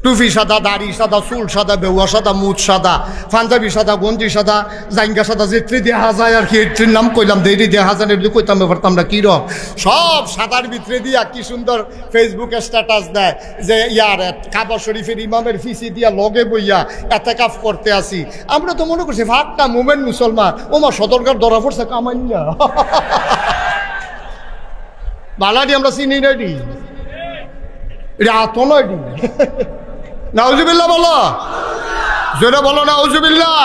টুপি সাদা, দাড়ি সাদা, চুল সাদা, বেউয়া সাদা, মুখ সাদা, পাঞ্জাবি সাদা, গঞ্জি সাদা, জাইঙ্গা সাদা, যেত্রি দেখা যায় আর কি, এটির নাম কইলাম, দেরি দেখা যায় এগুলো কইতাম পারতাম না কি রকম সব সাদার ভিতরে দিয়া কি সুন্দর ফেসবুকে স্ট্যাটাস দেয় যে ইয়ার কাবা শরীফের ইমামের ফিসি দিয়া লগে বইয়া এতেকাফ করতে আসি। আমরা তো মনে করছি ভাগটা মোমেন মুসলমান, ওমা সদরকার ধরা পড়ছে কামাইয়া বালাডি আমরা চিনি নাইডি, এটা আত নয়ডি। নাউজুবিল্লাহ বলো, জোরে বলো নাউজুবিল্লাহ।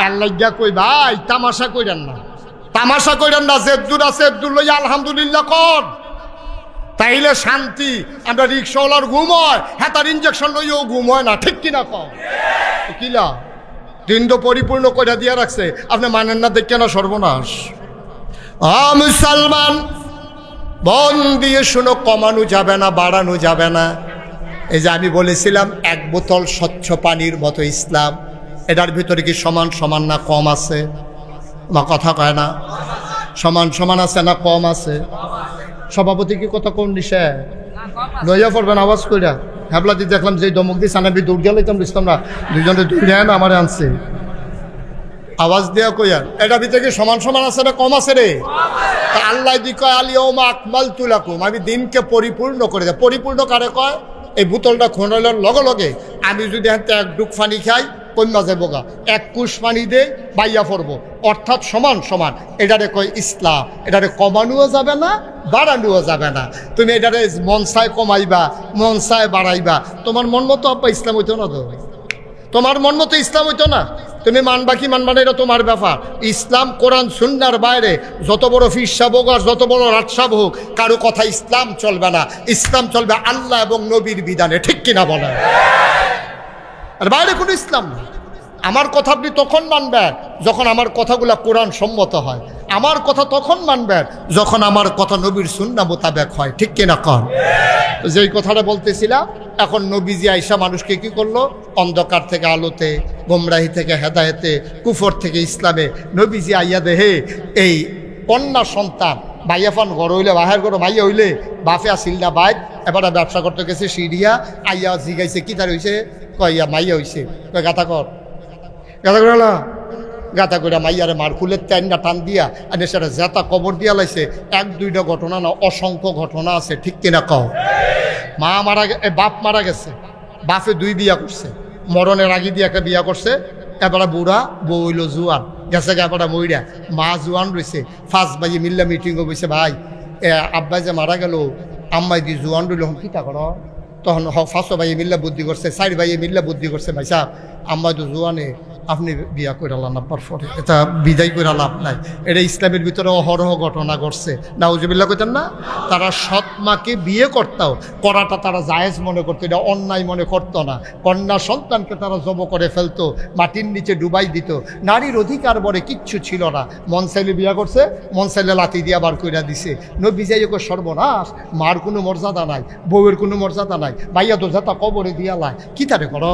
আল্লাহ কই ভাই তামাশা কইরেন না, তামাশা কইরেন না, জেদ্দুর আছে জেদ্দুর লইয়া আলহামদুলিল্লাহ কর, তাইলে শান্তি। আমরা রিক্সাওয়ালার ঘুম হয়, হ্যাঁ তার ইঞ্জেকশন লইও ঘুম হয় না, ঠিক কিনা কম কিলা দিন তো পরিপূর্ণ কইরা দিয়া রাখছে, আপনি মানেন না দেখে না সর্বনাশ। মুসলমান বন দিয়ে শুনো, কমানো যাবে না, বাড়ানো যাবে না। এই যে আমি বলেছিলাম এক বোতল স্বচ্ছ পানির মতো ইসলাম, এটার ভিতরে কি সমান সমান না কম আছে? বা কথা কয় না, সমান সমান আছে না কম আছে? সভাপতি কি কথা কোন দিছে লইয়া পড়বেন আওয়াজ কইরা? হ্যাবলা দিয়ে দেখলাম যে দমক দিয়ে সানাবি দৌড় গেলে বুঝতাম না, দুজনে দৌড়ে না আমার আনছে আওয়াজ দেওয়া কইয়ার, এটার ভিতরে কি সমান সমান আছে না কম আছে রে? আল্লাহ দি কয় আলিয়াউমা আকমালতু লাকুম, আমি দিনকে পরিপূর্ণ করে দেয়। পরিপূর্ণ কারে কয়? এই বোতলটা খোনানোর লগে লগে আমি যদি হাতে এক ডুক পানি খাই কন্যা যাবো গা, এক কুশ পানি দে বাইয়া পড়বো, অর্থাৎ সমান সমান। এটারে কয় ইসলাম। এটারে কমানোও যাবে না, বাড়ানোও যাবে না। তুমি এটারে মনসায় কমাইবা, মনসায় বাড়াইবা, তোমার মন মতো আব্বা ইসলাম হইতো না তো, তোমার মন মতো ইসলাম হইতো না। তুমি মানবা কি মানবা না এটা তোমার ব্যাপার। ইসলাম কোরআন সুন্নাহর বাইরে যত বড় ফিরসাব হোক আর যত বড় রাজসাব হোক, কারো কথা ইসলাম চলবে না। ইসলাম চলবে আল্লাহ এবং নবীর বিধানে, ঠিক কিনা বলেন? আর বাইরে কোনো ইসলাম না। আমার কথা আপনি তখন মানবেন যখন আমার কথাগুলা কোরআন সম্মত হয়। আমার কথা তখন মানবেন যখন আমার কথা নবীর সুন্নাহ মোতাবেক হয়, ঠিক কিনা কন? যেই কথাটা বলতেছিলাম, এখন নবীজি আয়েশা মানুষকে কি করলো? অন্ধকার থেকে আলোতে, গোমরাহি থেকে হেদায়েতে, কুফর থেকে ইসলামে। নবীজি আইয়া দেহে এই কন্যা সন্তান ভাইয়াফান ঘর হইলে, বাহের ঘর ভাইয়া হইলে বাফে আসিল না বাইর, এবার ব্যবসা করতে গেছে সিরিয়া, আইয়া জিগাইছে কি তার হয়েছে? কইয়া মাইয়া হয়েছে, কয় গাথা কর, গাথা করে না, গাথা করে মাইয়ারে মার খুলে টাইনটা টান দিয়া আর সেটা জেতা কবর দিয়া লাইছে। এক দুইটা ঘটনা না, অসংখ্য ঘটনা আছে, ঠিক কিনা কও? মা মারা, বাপ মারা গেছে, বাপে দুই বিয়া করছে, মরণের আগে দিয়ে একটা বিয়া করছে। এবারে বুড়া, বউ হইল জুয়ান, গেছে এবারে মইরা, মা জুয়ান রয়েছে। ফার্স্ট ভাইয়ে মিল্লা মিটিংও বসে, ভাই আব্বাই যে মারা গেল, আম্মাই দি জুয়ান রইল, কিতা কর? তখন ফার্স্ট ভাইয়ে মিল্লা বুদ্ধি করছে, চার ভাইয়ে মিল্লা বুদ্ধি করছে, ভাই সাহেব আম্মাই তো জুয়ানে, আপনি বিয়া করে আব্বার পরে, এটা বিদায় করে লাভ নাই। এটা ইসলামের ভিতরে অহরহ ঘটনা ঘটছে, নাউজুবিল্লাহ কইতেন না? তারা সৎ মাকে বিয়ে করতাও, করাটা তারা জায়েজ মনে করতো, এটা অন্যায় মনে করতো না। কন্যা সন্তানকে তারা জব করে ফেলতো, মাটির নিচে ডুবাই দিত। নারীর অধিকার বলে কিচ্ছু ছিল না। মন চাইলে বিয়া করছে, মন চাইলে লাথি দিয়া বার কইরা দিছে। নবী যাই সর্বনাশ, মার কোনো মর্যাদা নাই, বউয়ের কোনো মর্যাদা নাই, ভাইয়া তো যাতা কবরে দিয়া লাই, কি তারে কর?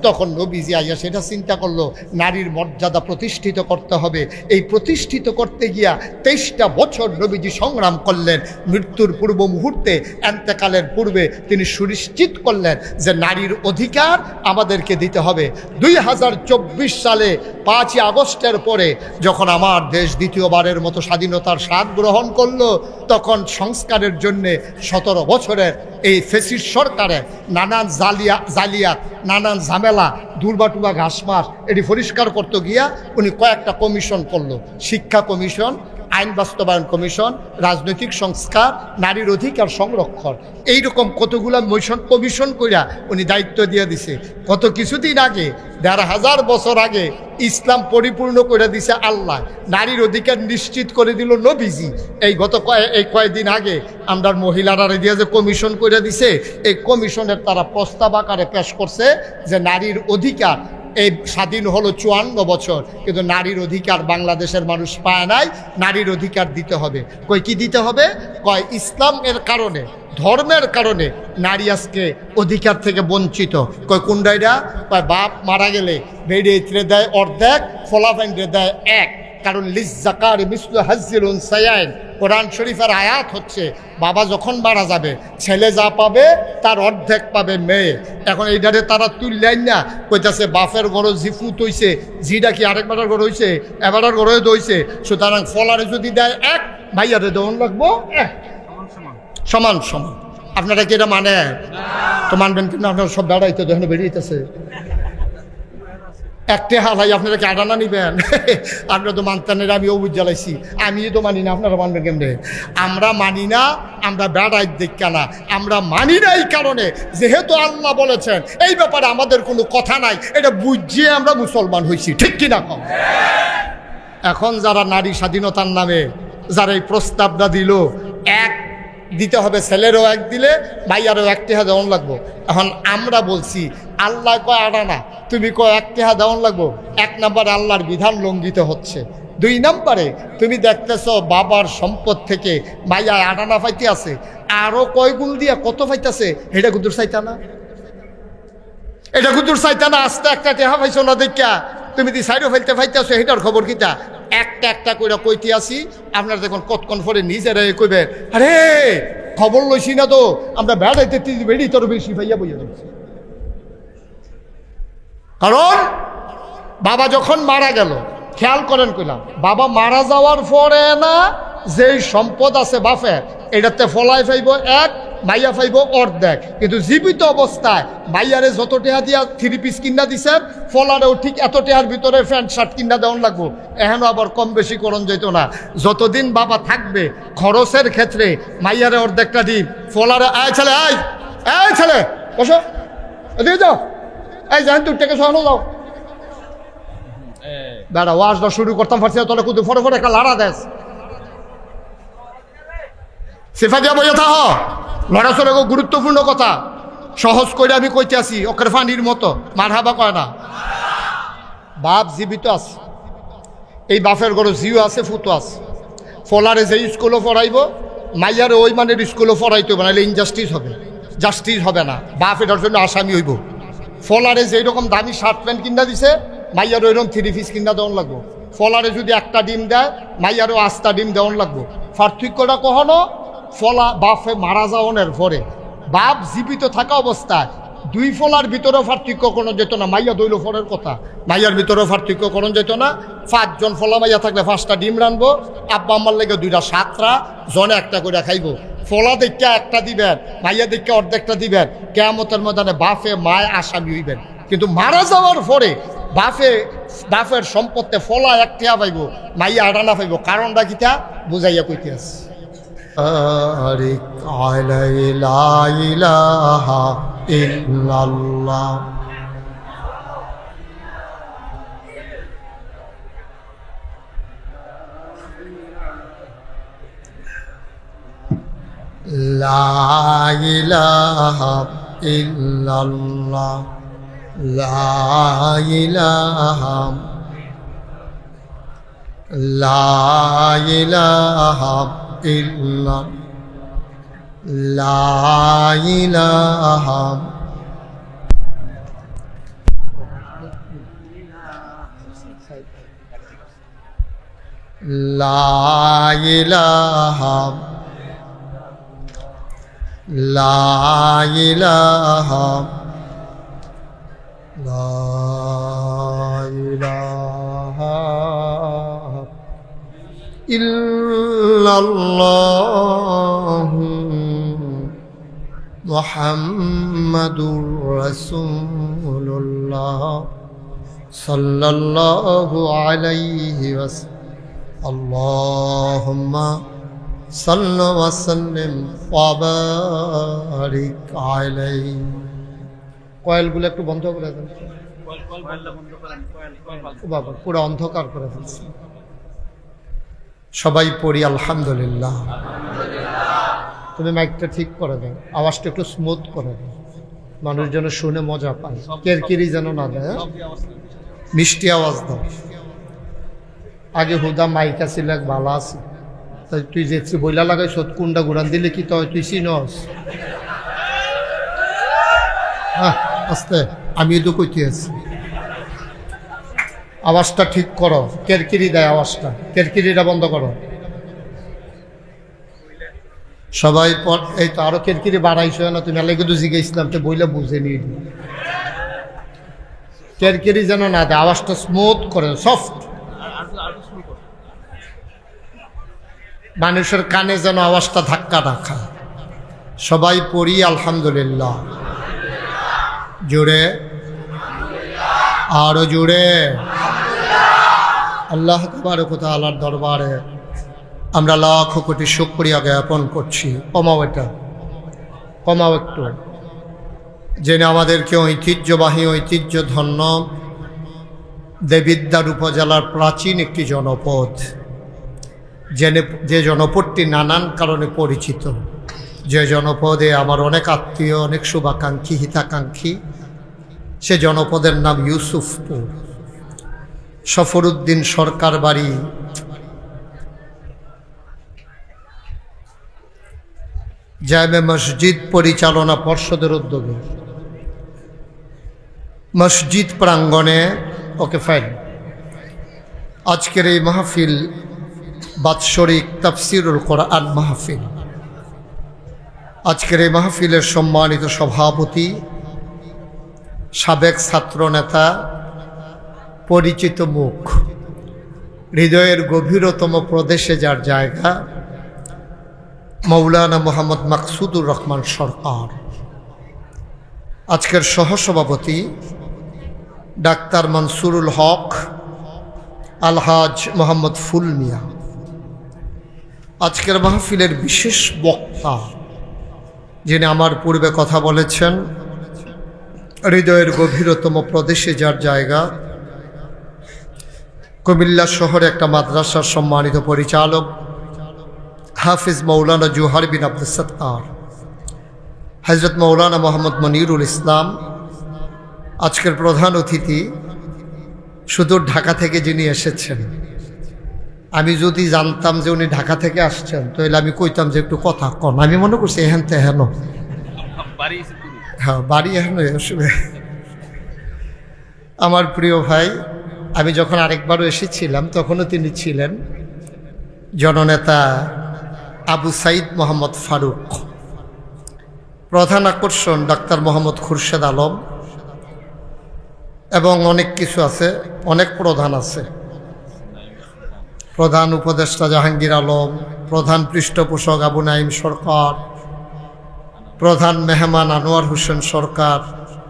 তখন নবীজি আইয়া সেটা চিন্তা করলো, নারীর মর্যাদা প্রতিষ্ঠিত করতে হবে। এই প্রতিষ্ঠিত করতে গিয়া 23টা বছর নবীজি সংগ্রাম করলেন। মৃত্যুর পূর্ব মুহূর্তে, এন্তেকালের পূর্বে তিনি সুনিশ্চিত করলেন যে নারীর অধিকার আমাদেরকে দিতে হবে। 2024 সালে 5ই আগস্টের পরে যখন আমার দেশ দ্বিতীয়বারের মতো স্বাধীনতার স্বাদ গ্রহণ করলো, তখন সংস্কারের জন্যে 17 বছরের এই ফেসিস্ট সরকারের নানান জালিয়াত, নানান ঝামেলা, দুর্বাটুবা ঘাসমাস এটি পরিষ্কার করতে গিয়া উনি কয়েকটা কমিশন করলো। শিক্ষা কমিশন, আইন বাস্তবায়ন কমিশন, রাজনৈতিক সংস্কার, নারীর অধিকার সংরক্ষণ, এইরকম কতগুলা কমিশন কইরা উনি দায়িত্ব দিয়ে দিছে। কত কিছুদিন আগে, 1500 বছর আগে ইসলাম পরিপূর্ণ করে দিছে আল্লাহ, নারীর অধিকার নিশ্চিত করে দিল নবীজি। এই কয়েকদিন আগে আমরা মহিলারা দিয়ে যে কমিশন করে দিছে, এই কমিশনের তারা প্রস্তাব আকারে পেশ করছে যে নারীর অধিকার, এই স্বাধীন হলো 54 বছর, কিন্তু নারীর অধিকার বাংলাদেশের মানুষ পায় নাই। নারীর অধিকার দিতে হবে। কই কি দিতে হবে? কয় ইসলামের কারণে, ধর্মের কারণে নারী আজকে অধিকার থেকে বঞ্চিত। কয় কোনডাইরা? কয় বাপ মারা গেলে বেড়ে ইত্রে দেয় অর্ধেক, ফলাফাইন্ডে দেয় 1, কারণ লিজ্জাকার মিসলু হাজ্জিল উনসায়াইন, কোরআন শরীফের আয়াত হচ্ছে বাবা যখন মারা যাবে ছেলে যা পাবে তার অর্ধেক পাবে মেয়ে। এখন এইটারে তারা তুললেন না, কইতাছে বাপের ঘর জিফুত হইছে, জিটা কি আরেকবারের ঘর হইছে, এবারের ঘরে দইছে, সুতরাং ফলারে যদি দেয় এক, ভাইয়ারে দেওয়ান লাগবো এক, সমান সমান। আপনারা কি এটা মানে? তো মানবেন কিন্তু আপনারা সব বেড়াইতে দেখেন বেরিয়েছে একটা হালাই, আপনারা কি আডানা নিবেন? আপনারা তো মানতেন না, আমি অবুজ জ্বালাইছি, আমি তো মানি না, আপনারা মানবেন কেমনে? আমরা মানি না, আমরা বেড়াই দেখা না, আমরা মানি না এই কারণে যেহেতু আল্লাহ বলেছেন এই ব্যাপারে আমাদের কোনো কথা নাই, এটা বুঝিয়ে আমরা মুসলমান হয়েছি, ঠিক কিনা কম? এখন যারা নারী স্বাধীনতার নামে যারা এই প্রস্তাবটা দিল, এক দিতে হবে, ছেলেরও এক দিলে ভাইয়ারও এক টেহা দেওয়ান লাগবো। এখন আমরা বলছি আল্লাহ কয় আডানা, তুমি কয় এক টেহা দেওয়ান লাগবো। এক নম্বরে আল্লাহর বিধান লঙ্ঘিত হচ্ছে, দুই নম্বরে তুমি দেখতেছ বাবার সম্পদ থেকে ভাইয়া আডানা ফাইতে আছে, আরো কয় গুণ দিয়া কত ফাইতেছে, এটা কুদুর চাইতা না, এটা কুদুর চাইতা না। আস্তে একটা টেহা পাইছো না দেখা তুমি দি সাইডও ফেলতে ফাইতেছো, এটার খবর কিতা? একটা একটা করে কইতে আসি, আপনারা দেখুন কতক্ষণ পরে নিজেরাই কইবে আরে খবর লইছি না তো, আমরা বেড়াইতে বেড়ি তোর বেশি ভাইয়া বইয়া দিচ্ছি। কারণ বাবা যখন মারা গেল, খেয়াল করেন কইলাম, বাবা মারা যাওয়ার পরে না যেই সম্পদ আছে বাপের, এটাতে ফলাই ফাইব এক, মাইয়া ফাইব অর্ধেক। কিন্তু জীবিত অবস্থায় মাইয়ারে যত টেহা দিয়া 3 পিস কিনা দিছেন, ফলারেও ঠিক এত টেহার ভিতরে প্যান্ট শার্ট কিনা দেওয়ান লাগবো। এখনও আবার কম বেশি করণ যেত না, যতদিন বাবা থাকবে খরচের ক্ষেত্রে মাইয়ারে অর্ধেকটা দিন, ফলারে আয় ছেলে, আয় এই ছেলে বসো, এদিকে যাও, এই জানেন তুই টেকে সহানো যাও, দাঁড়া ওয়াজটা শুরু করতাম পারছি না, তোরা কুদু ফটো ফটো একটা লাড়া দেশ সেফা দিয়া বইয়া থাহ। লড়াচড়া গুরুত্বপূর্ণ কথা সহজ করে আমি কইতে আসি, ওকের ফানির মতো মারহাবা কয় না। বাপ জীবিত আছে, এই বাপের ঘরে জিও আছে, ফুটো আছে, ফলারে যে স্কুলও পড়াইব মাইয়ারে ওই মানের স্কুলও পড়াইতে হবে, নাহলে ইনজাস্টিস হবে, জাস্টিস হবে না, বাপ এটার জন্য আসামি হইব। ফলারে যেই রকম দামি শার্ট প্যান্ট কিনা দিছে, মাইয়ার ওইরকম 3 পিস কিনা দেওয়ান লাগবো। ফলারে যদি একটা ডিম দেয়, মাইয়ারও 5টা ডিম দেওয়ান লাগবো। পার্থক্যটা কখনো ফলা বাপে মারা যাওয়ার পরে, বাপ জীবিত থাকা অবস্থায় 2 ফলার ভিতরেও পার্থক্য কোনো যেত না, মাইয়া দইল ফলের কথা, মাইয়ার ভিতরেও পার্থক্য কোনো যেত না। 5 জন ফলা মাইয়া থাকলে 5টা ডিম রানবো, আব্বা আম্মার লেগে 2টা 7টা, জনে একটা করে খাইব। ফলা দেখা একটা দিবেন, মাইয়া দেখা অর্ধেকটা দিবেন, কিয়ামতের ময়দানে বাপে মায় আসামি হইবেন। কিন্তু মারা যাওয়ার পরে বাপের সম্পত্তি ফলা একটা পাইব, মাইয়া আডানা পাইব। কারণটা কিটা বুঝাইয়া কইতে আছে। লা ইলাহা ইল্লাল্লাহ লা ইলাহা ইল্লাল্লাহ লা ইলাহা ইল্লাল্লাহ লা ইলাহা লা ইলাহা লা ইলাহা লা ইলাহা ইল্লাল্লাহু মুহাম্মাদুর রাসূলুল্লাহ সাল্লাল্লাহু আলাইহি ওয়াসাল্লাম। আল্লাহুম্মা সাল্লি ওয়া সাল্লিম ওয়া বারিক আলাইহি। কয়েলগুলো একটু বন্ধ করে দেন, বাবা পুরো অন্ধকার করে ফেলছে। সবাই পড়ি আলহামদুলিল্লাহ। তুমি মাইকটা ঠিক করে দেন, আওয়াজটা একটু স্মুথ করে দেন, মানুষ যেন শুনে মজা পায়, কেরকিরি যেন না দেয়, মিষ্টি আওয়াজ দাও। আগে হুদা মাইকা ছিল এক ভালো আছে, তাই তুই যে বইলা লাগাইছ কোনটা ঘুরান দিলে কি তুই চিনস? হ্যাঁ আস্তে, আমি তো কইতে আছি। আওয়াজটা ঠিক করো, কেরকিরি দেয় আওয়াজটা, কেরকিরিটা বন্ধ করো। সবাই এই তো আরো কেরকিরি বাড়াইছো না তুমি, আল্লাহ কিন্তু জিজ্ঞেসলাম তো বইলে বুঝে নিয়ে কেরকিরি যেন না দেয়, আওয়াজটা স্মুথ করে, সফট, মানুষের কানে যেন আওয়াজটা ধাক্কা রাখা। সবাই পড়ি আলহামদুলিল্লাহ, জোরে, আরো জোরে। আল্লাহ তাবারক ওয়া তাআলার দরবারে আমরা লাখ কোটি শুকরিয়া জ্ঞাপন করছি। কমাও এটা, কমাও একটু। জেনে আমাদেরকে ঐতিহ্যবাহী, ঐতিহ্যধন্য দেবিদ্বার উপজেলার প্রাচীন একটি জনপদ, যে জনপদটি নানান কারণে পরিচিত, যে জনপদে আমার অনেক আত্মীয়, অনেক শুভাকাঙ্ক্ষী, হিতাকাঙ্ক্ষী। সে জনপদের নাম ইউসুফপুর। সফরউদ্দিন সরকার বাড়ি জামে মসজিদ পরিচালনা পর্ষদের উদ্যোগে মসজিদ প্রাঙ্গণে, ওকে ফাইন, আজকের এই মাহফিল বাৎসরিক তাফসিরুল কোরআন মাহফিল। আজকের এই মাহফিলের সম্মানিত সভাপতি, সাবেক ছাত্র নেতা, পরিচিত মুখ, হৃদয়ের গভীরতম প্রদেশে যার জায়গা, মৌলানা মোহাম্মদ মাকসুদুর রহমান সরকার। আজকের সহসভাপতি ডাক্তার মনসুরুল হক, আলহাজ মোহাম্মদ ফুল মিয়া। আজকের মাহফিলের বিশেষ বক্তা, যিনি আমার পূর্বে কথা বলেছেন, হৃদয়ের গভীরতম প্রদেশে যার জায়গা, কুমিল্লা শহরে একটা মাদ্রাসার সম্মানিত পরিচালক, হাফিজ মৌলানা জুহার বিন আব্দুল সত্তার, হযরত মৌলানা মোহাম্মদ মনিরুল ইসলাম। আজকের প্রধান অতিথি সুদূর ঢাকা থেকে যিনি এসেছেন। আমি যদি জানতাম যে উনি ঢাকা থেকে আসছেন, তাহলে আমি কইতাম যে একটু কথা কম। আমি মনে করছি এহেন তেহেন, হ্যাঁ বাড়ি এখন আমার প্রিয় ভাই। আমি যখন আরেকবারও এসেছিলাম তখনও তিনি ছিলেন জননেতা আবু সাইদ মোহাম্মদ ফারুক। প্রধান আকর্ষণ ডাক্তার মোহাম্মদ খুরশেদ আলম, এবং অনেক কিছু আছে, অনেক প্রধান আছে। প্রধান উপদেষ্টা জাহাঙ্গীর আলম, প্রধান পৃষ্ঠপোষক আবু নাইম সরকার, প্রধান মেহমান আনোয়ার হোসেন সরকার,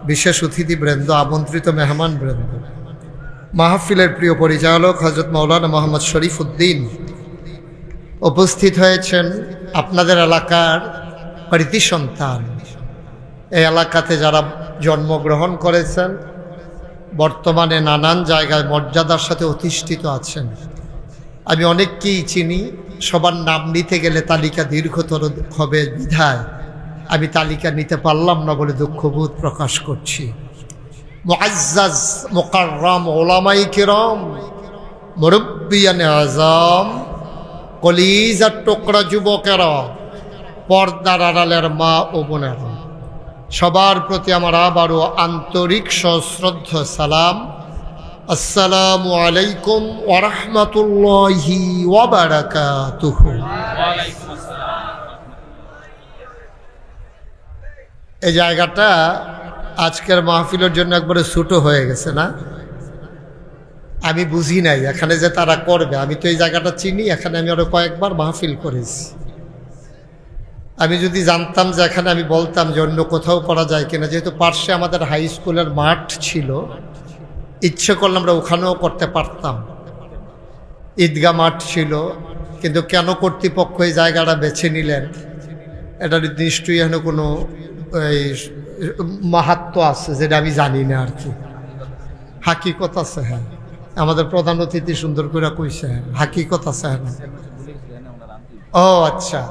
বিশেষ অতিথিবৃন্দ, আমন্ত্রিত মেহমান বৃন্দ, মাহফিলের প্রিয় পরিচালক হযরত মৌলানা মোহাম্মদ শরীফ উদ্দিন উপস্থিত হয়েছেন। আপনাদের এলাকার কৃতি সন্তান, এই এলাকাতে যারা জন্মগ্রহণ করেছেন, বর্তমানে নানান জায়গায় মর্যাদার সাথে অধিষ্ঠিত আছেন। আমি অনেককেই চিনি, সবার নাম নিতে গেলে তালিকা দীর্ঘতর হবে বিধায় আমি তালিকা নিতে পারলাম না বলে দুঃখবোধ প্রকাশ করছি। মুআজ্জাজ মুকাররম উলামায়ে কিরাম, মুরব্বিয়ানে আযম, কলিজার টুকরা যুবকেরা, পর্দার আড়ালের মা ও বোনেরা, সবার প্রতি আমার আবারও আন্তরিক সশ্রদ্ধ সালাম। আসসালামু আলাইকুম ওয়া রাহমাতুল্লাহি ওয়া বারাকাতুহু। এই জায়গাটা আজকের মাহফিলের জন্য একবারে ছোটো হয়ে গেছে না? আমি বুঝি নাই এখানে যে তারা করবে। আমি তো এই জায়গাটা চিনি, এখানে আমি আরো কয়েকবার মাহফিল করেছি। আমি যদি জানতাম যে এখানে, আমি বলতাম যে অন্য কোথাও করা যায় কিনা। যেহেতু পার্শ্বে আমাদের হাই স্কুলের মাঠ ছিল, ইচ্ছে করলে আমরা ওখানেও করতে পারতাম। ঈদগাহ মাঠ ছিল, কিন্তু কেন কর্তৃপক্ষ এই জায়গাটা বেছে নিলেন, এটা নিশ্চয়ই এখানে কোনো মাহাত্ম্য আছে যেটা আমি জানি না আর কি। হাকিকত আছে, হ্যাঁ, আমাদের প্রধান অতিথি সুন্দর করে কইছে, হাকিকত আছে। হ্যাঁ, ও আচ্ছা,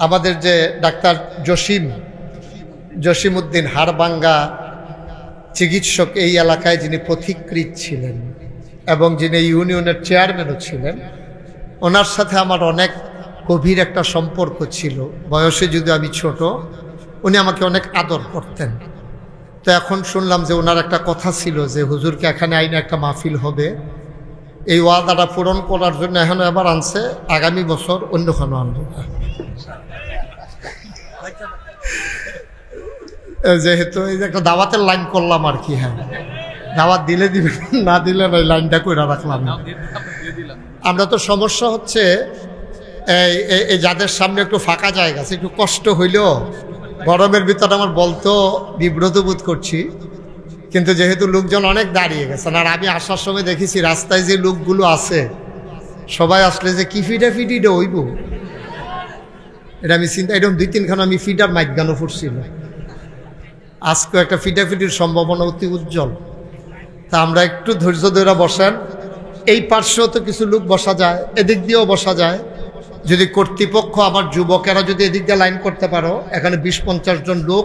আমাদের যে ডাক্তার জসিম উদ্দিন হাড়ভাঙ্গা চিকিৎসক, এই এলাকায় যিনি পথিকৃৎ ছিলেন এবং যিনি ইউনিয়নের চেয়ারম্যানও ছিলেন, ওনার সাথে আমার অনেক গভীর একটা সম্পর্ক ছিল। বয়সে যদি আমি ছোট, উনি আমাকে অনেক আদর করতেন। তো এখন শুনলাম যে ওনার একটা কথা ছিল যে হুজুরকে এখানে আইনে একটা মাহফিল হবে, এই ওয়াদাটা পূরণ করার জন্য এখন এবার আনছে, আগামী বছর অন্যখানে আনবে। যেহেতু এই যে একটা দাওয়াতের লাইন করলাম আর কি, হ্যাঁ দাওয়াত দিলে দিবেন, না দিলে ওই লাইনটা করে রাখলাম। আমরা তো সমস্যা হচ্ছে এই যাদের সামনে একটু ফাঁকা জায়গা আছে, একটু কষ্ট হইলেও গরমের ভিতরে আমার বলতো বিব্রত বোধ করছি, কিন্তু যেহেতু লোকজন অনেক দাঁড়িয়ে গেছেন, আর আমি আসার সময় দেখেছি রাস্তায় যে লোকগুলো আছে সবাই আসলে যে কি ফিটাফিটিটা হইব, এটা আমি চিন্তা, এরকম 2-3খানা আমি ফিটার মাইক গানও ফুটছিল। আজকেও একটা ফিটাফিটির সম্ভাবনা অতি উজ্জ্বল। তা আমরা একটু ধৈর্য ধরে বসেন, এই পার্শ্বেও তো কিছু লোক বসা যায়, এদিক দিয়েও বসা যায়। যদি কর্তৃপক্ষ আমার যুবকেরা যদি এদিক দিয়ে লাইন করতে পারো, এখানে 20-50 জন লোক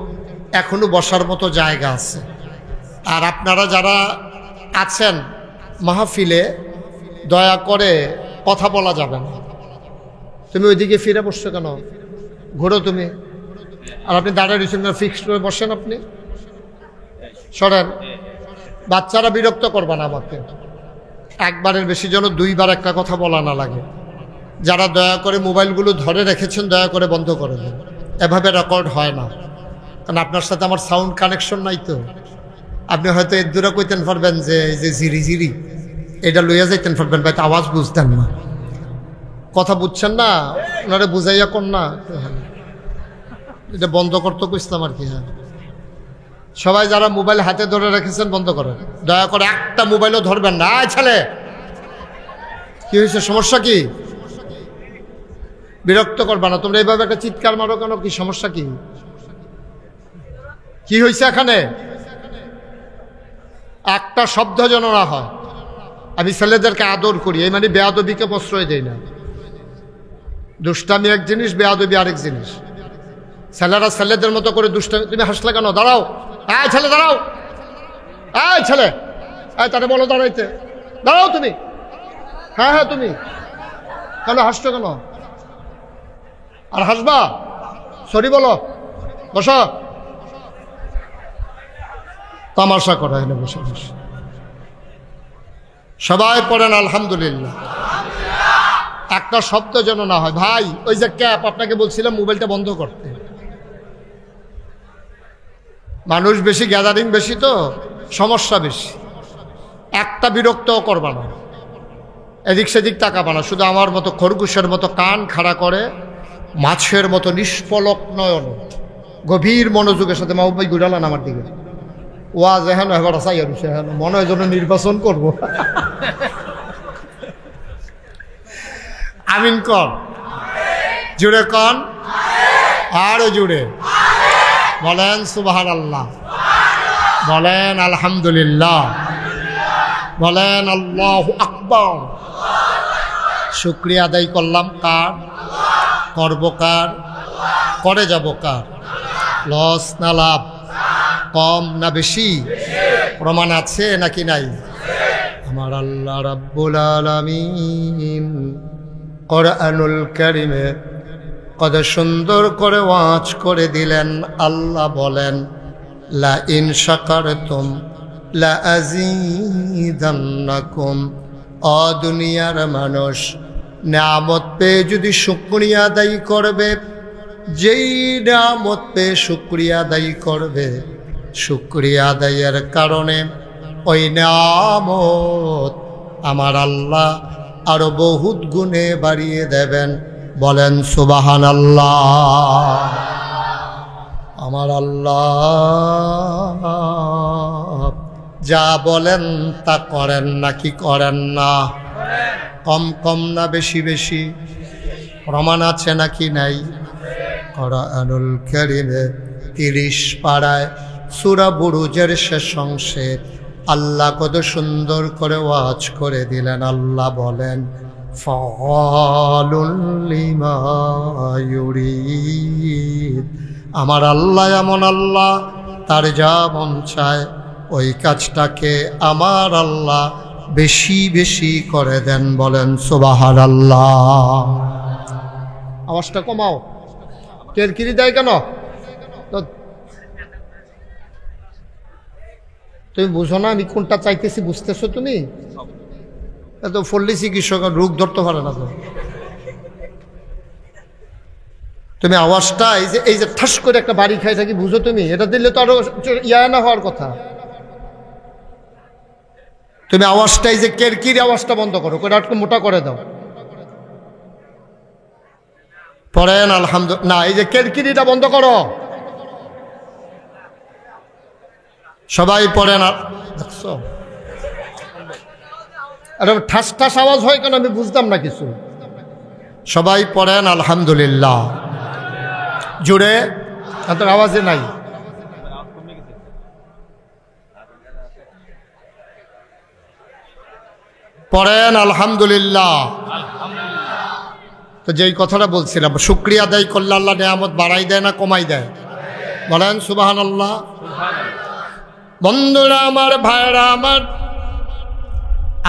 এখনো বসার মতো জায়গা আছে। আর আপনারা যারা আছেন মাহফিলে, দয়া করে কথা বলা যাবে না। তুমি ওইদিকে ফিরে বসছো কেন? ঘোরো তুমি। আর আপনি দাঁড়িয়ে রয়েছেন, ফিক্সড করে বসেন, আপনি সরেন। বাচ্চারা বিরক্ত করবে না আমাকে, একবারের বেশি যেন 2বার একটা কথা বলা না লাগে। যারা দয়া করে মোবাইলগুলো ধরে রেখেছেন দয়া করে বন্ধ করে দেন, এভাবে রেকর্ড হয় না। কারণ আপনার সাথে আমার সাউন্ড কানেকশন নাই তো। আপনি হয়তো এর দূরে কইতেন পারবেন যে এই যে জিরি জিরি এটা লইয়া যাইতেন পারবেন, ভাই আওয়াজ বুঝতেন না, কথা বুঝছেন না, ওনারা বুঝাইয়া কোন না, এটা বন্ধ করতে কইছিলাম আর কি। হ্যাঁ সবাই যারা মোবাইল হাতে ধরে রেখেছেন বন্ধ করেন, দয়া করে একটা মোবাইলও ধরবেন না। ছেলে কি হয়েছে, সমস্যা কি? বিরক্ত করবা না তোমরা, এইভাবে একটা চিৎকার মারো কেন? কি সমস্যা? কি হয়েছে এখানে? একটা শব্দ যেন না হয়। আমি ছেলেদেরকে আদর করি, এই মানে বেয়াদবিকে প্রশ্রয় দেই না। দুষ্টামি এক জিনিস, বেয়াদবি আরেক জিনিস। ছেলেরা ছেলেদের মতো করে দুষ্টামি। তুমি হাসলে কেন? দাঁড়াও, এই ছেলে দাঁড়াও, এই ছেলে, এই তারে বলো দাঁড়াইতে, দাঁড়াও তুমি। হ্যাঁ হ্যাঁ তুমি কেন হাসছো কেন? আর হাসবা? সরি বলো, বসো। তামাশা করা এনে বসে বসে। সবাই পড়েন আলহামদুলিল্লাহ। একটা শব্দ যেন না হয়। ভাই ওই যে ক্যাপ, আপনাকে বলছিলাম মোবাইলটা বন্ধ করতে। মানুষ বেশি, গ্যাদারিং বেশি, তো সমস্যা বেশি। একটা বিরক্তও করবা না, এদিক সেদিক তাকাবা না, শুধু আমার মতো খরগোশের মতো কান খাড়া করে, মাছের মতো নিষ্পলক নয়ন, গভীর মনোযোগের সাথে। মাহবুব ঘুরালেন আমার দিকে, ওয়াজ এখন এবার চাই আর মনে হয় যেন নির্বাচন করব। আমিন কন, জুড়ে কন, আরো জুড়ে বলেন সুবহানাল্লাহ, বলেন আলহামদুলিল্লাহ, বলেন আল্লাহু আকবার। শুকরিয়া আদায় করলাম কার? করব কার? করে যাব কার? লস না লাভ? কম না বেশি? প্রমাণ আছে নাকি নাই? আমার আল্লাহ রাব্বুল আলামিন কোরআনুল কারীমে কত সুন্দর করে ওয়াজ করে দিলেন। আল্লাহ বলেন, লা ইন শাকারতুম লা আযীদান্নাকুম। ও দুনিয়ার মানুষ, নিয়ামত পেয়ে যদি শুকরিয়া আদায় করবে, যেই নিয়ামত পেয়ে শুকরিয়া আদায় করবে, শুকরিয়া আদায়ের কারণে ওই নিয়ামত আমার আল্লাহ আরো বহুত গুণে বাড়িয়ে দেবেন। বলেন সুবহানাল্লাহ। আমার আল্লাহ যা বলেন তা করেন নাকি করেন না? কম কম না বেশি বেশি? প্রমাণ আছে নাকি নাই? কোরআনুল কারীমে 30 পারায় সূরা বুরুজের শেষ অংশে আল্লাহ কত সুন্দর করে ওয়াজ করে দিলেন। আল্লাহ বলেন, ফাআলুল লিমা ইউরিদ। আমার আল্লাহ এমন আল্লাহ, তার যা মন চায় ওই কাজটাকে আমার আল্লাহ বেশি বেশি করে দেন। বলেন সুবহানাল্লাহ। আওয়াজটা কমাও, টেরকিরি দেয় কেন? তো তুমি বুঝো না আমি কোনটা চাইতেছি, বুঝতেছো তুমি? এত ফল্লি চিকিৎসক রোগ ধরতে পারে না তো। তুমি আওয়াজটা এই যে ঠাস করে একটা বাড়ি খাই থাকি, বুঝো তুমি? এটা দিলে তো আরো না হওয়ার কথা। তুমি আওয়াজটা এই যে কেরকির আওয়াজটা বন্ধ করো, করে একটু মোটা করে দাও। পড়েন আলহামদুলিল্লাহ। না, এই যে কেরকিরিটা বন্ধ করো, সবাই পড়েন। দেখছো আরে ঠাস ঠাস আওয়াজ হয় কেন আমি বুঝতাম না কিছু। সবাই পড়েন আলহামদুলিল্লাহ জুড়ে, এত আওয়াজে নাই। পড়েন আলহামদুলিল্লাহ। তো যেই কথাটা বলছিলাম, শুকরিয়া আদায় করলে আল্লাহ নিয়ামত বাড়াই দেয় না কমাই দেয়? বলেন সুবহানাল্লাহ। বন্ধুরা আমার, ভাইরা আমার,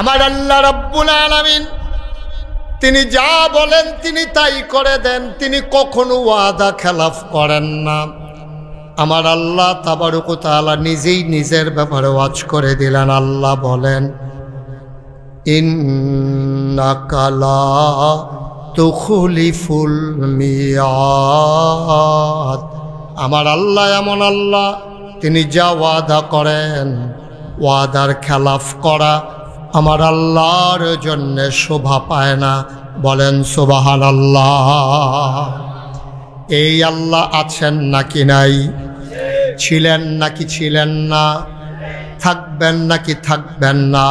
আমার আল্লাহ রাব্বুল আলামিন তিনি যা বলেন তিনি তাই করে দেন, তিনি কখনো ওয়াদা খেলাফ করেন না। আমার আল্লাহ তাবারক ওয়া তাআলা নিজেই নিজের ব্যাপারে ওয়াজ করে দিলেন। আল্লাহ বলেন, ইন্নাকা লা তুখলিফুল মিয়াদ। আমার আল্লাহ এমন আল্লাহ, তিনি যা ওয়াদা করেন ওয়াদার খেলাফ করা আমার আল্লাহর জন্য শোভা পায় না। বলেন সুবহানাল্লাহ। এই আল্লাহ আছেন নাকি নাই? ছিলেন নাকি ছিলেন না? থাকবেন নাকি থাকবেন না?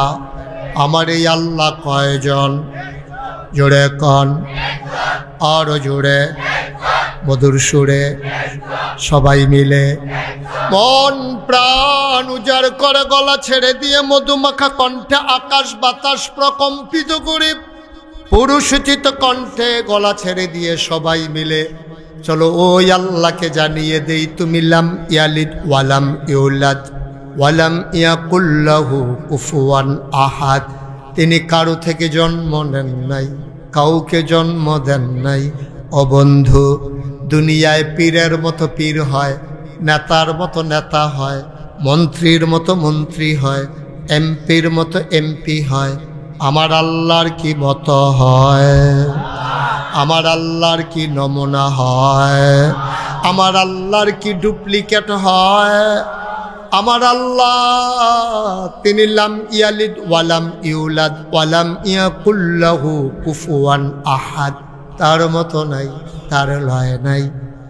আমার এই আল্লাহ কয়জন? জোরে কন, আরো জোরে, মধুর সুরে, সবাই মিলে মন প্রাণ উজাড় করে গলা ছেড়ে দিয়ে মধুমাখা কণ্ঠে আকাশ বাতাস প্রকম্পিত করে পুরুষোচিত কণ্ঠে গলা ছেড়ে দিয়ে সবাই মিলে চলো ওই আল্লাহকে জানিয়ে দেই, তুমি লাম ইয়ালিদ ওয়ালাম ইউলাদ ওয়ালাম ইয়াকুল লাহু কুফুয়ান আহাদ। তিনি কারো থেকে জন্ম নেন নাই, কাউকে জন্ম দেন নাই। ও বন্ধু, দুনিয়ায় পীরের মতো পীর হয়, নেতার মতো নেতা হয়, মন্ত্রীর মতো মন্ত্রী হয়, এমপির মতো এমপি হয়। আমার আল্লাহর কি মতো হয়? আমার আল্লাহর কি নমুনা হয়? আমার আল্লাহর কি ডুপ্লিকেট হয়? আমার আল্লাহ তিনি লাম ইয়ালিদ ওয়ালাম ইউলাদ ওয়ালাম ইয়াকুল লাহু কুফুয়ান আহাদ। তার মতো নাই, তার লয় নাই,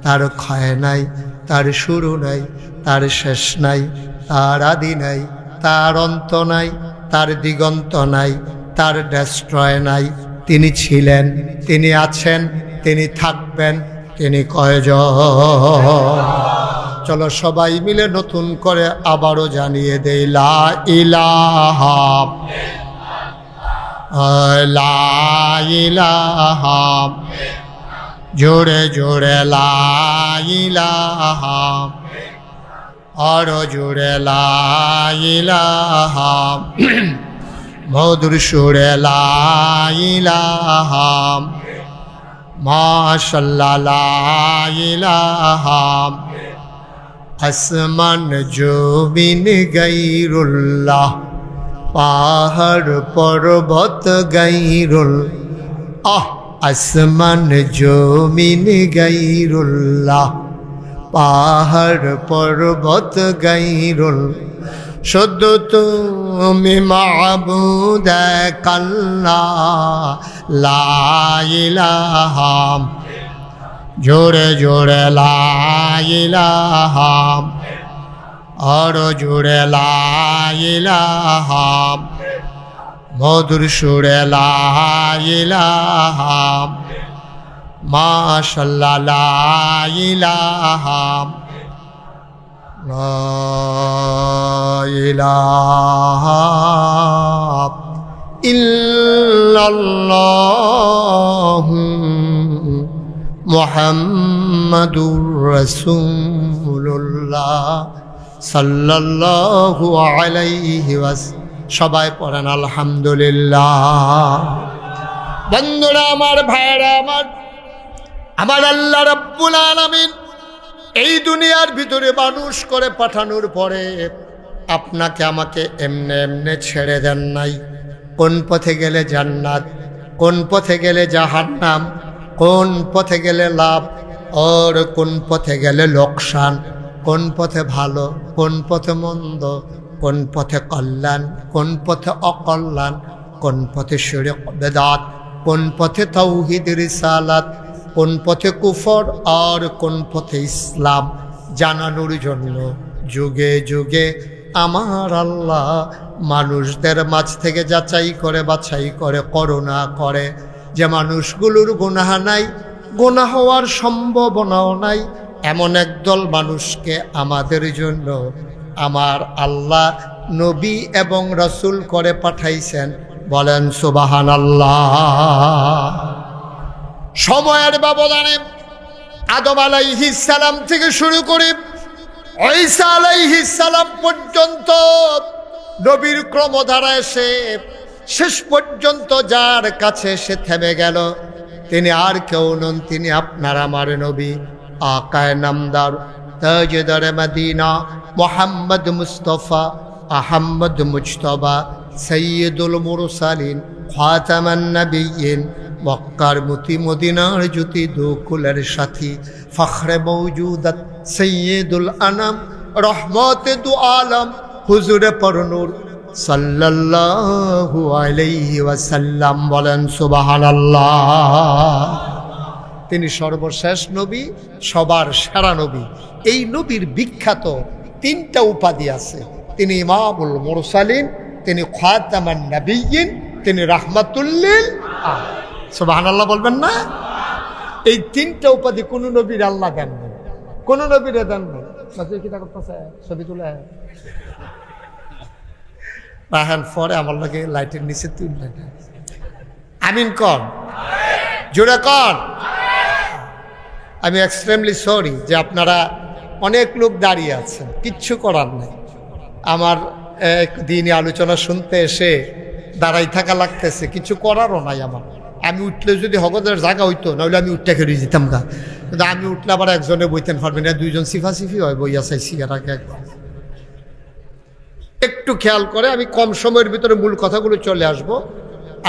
তার ক্ষয় নাই, তার শুরু নাই, তার শেষ নাই, তার আদি নাই, তার অন্ত নাই, তার দিগন্ত নাই, তার ডেস্ট্রয় নাই। তিনি ছিলেন, তিনি আছেন, তিনি থাকবেন, তিনি কয়জন? চলো সবাই মিলে নতুন করে আবারও জানিয়ে দেই, লা ইলাহা লা ইলাহা, জোরে জোরে লা ইলাহা, আরো জোরে লা ইলাহা, মধুর সুরে লা ইলাহা, মাশাআল্লাহ লা ইলাহা। আসমান জমিন গায়রুল্লাহ, পাহাড় পর্বত গায়রুল, আসমান জমিন গায়রুল্লাহ, পাহাড় পর্বত গায়রুল। শুধু তুমি মাবুদ আল্লাহ, লা ইলাহা, জোরে জোরে লা ইলাহা, আরো জোরে লা ইলাহা, মধুর সুরে লা ইলাহা, মাশাআল্লাহ লা ইলাহা, লা ইলাহা ইল্লাল্লাহু মুহাম্মাদুর রাসূলুল্লাহ সাল্লাল্লাহু আলাইহি ওয়াসাল্লাম। সবাই পড়েন আলহামদুলিল্লাহ। বন্ধুরা আমার, ভাইরা আমার, আমার আল্লাহ রাব্বুল আলামিন এই দুনিয়ার ভিতরে মানুষ করে পাঠানোর পরে আপনাকে আমাকে এমনে এমনে ছেড়ে দেন নাই। কোন পথে গেলে জান্নাত, কোন পথে গেলে জাহান্নাম, কোন পথে গেলে লাভ আর কোন পথে গেলে লোকসান, কোন পথে ভালো, কোন পথে মন্দ, কোন পথে কল্যাণ, কোন পথে অকল্যাণ, কোন পথে শিরক বেদাত, কোন পথে তাওহীদ রিসালাত, কোন পথে কুফর আর কোন পথে ইসলাম জানানোর জন্য যুগে যুগে আমার আল্লাহ মানুষদের মাঝ থেকে যাচাই করে বাছাই করে করুণা করে। যে মানুষগুলোর গুনাহ নাই, গুনাহ হওয়ার সম্ভাবনাও নাই, এমন একদল মানুষকে আমাদের জন্য আমার আল্লাহ নবী এবং রাসূল করে পাঠাইছেন। বলেন সুবহানাল্লাহ। সময়ের ব্যবধানে আদম আলাইহিস সালাম থেকে শুরু করে ঈসা আলাইহিস সালাম পর্যন্ত নবীর ক্রমধারা এসে শেষ পর্যন্ত যার কাছে সে থেমে গেল তিনি আর কেউ নন, তিনি আপনার আমার নবী আকায়ে নামদার তাজদার মদিনা মুহাম্মদ মুস্তাফা আহমদ মুজতবা সৈয়দুল মুরসালিন খাতামান নবিয়্যিন মক্কার মতি মদিনার জ্যোতি দুকুলের সাথী ফখরে মওজুদাত সৈয়দুল আনাম রহমতে দু আলম হুজুরে পরনূর সাল্লাল্লাহু আলাইহি ওয়াসাল্লাম। বলেন সুবহানাল্লাহ। তিনি সর্বশেষ নবী, সবার সেরা নবী। এই নবীর বিখ্যাত তিনটা উপাধি আছে। তিনি ইমামুল মুরসালিন, তিনি খাতামান নবিয়্যিন, তিনি রাহমাতুল লিল আলামিন। সুবহানাল্লাহ বলবেন না? এই তিনটা উপাধি কোন নবীর আল্লাহ দেন না, কোন নবীরে দেন না। ছবি তুলে রাহেন পরে আমার লাগে লাইটের নিচে তুললেন। আমিন কর, জোরে কর। আমি এক্সট্রিমলি সরি যে আপনারা অনেক লোক দাঁড়িয়ে আছেন, কিচ্ছু করার নেই। আমার একদিনই আলোচনা শুনতে এসে দাঁড়াই থাকা লাগতেছে, কিছু করারও নাই আমার। আমি উঠলে যদি হগদের জায়গা হইতো, নাহলে আমি উঠতে খেয়ে যেতাম গা। কিন্তু আমি উঠলে আবার একজনে বইতেন পারবেন না, দুইজন সিফাসিফি হয় বইয়া চাইছি। এর আগে একটু খেয়াল করে আমি কম সময়ের ভিতরে মূল কথাগুলো চলে আসব,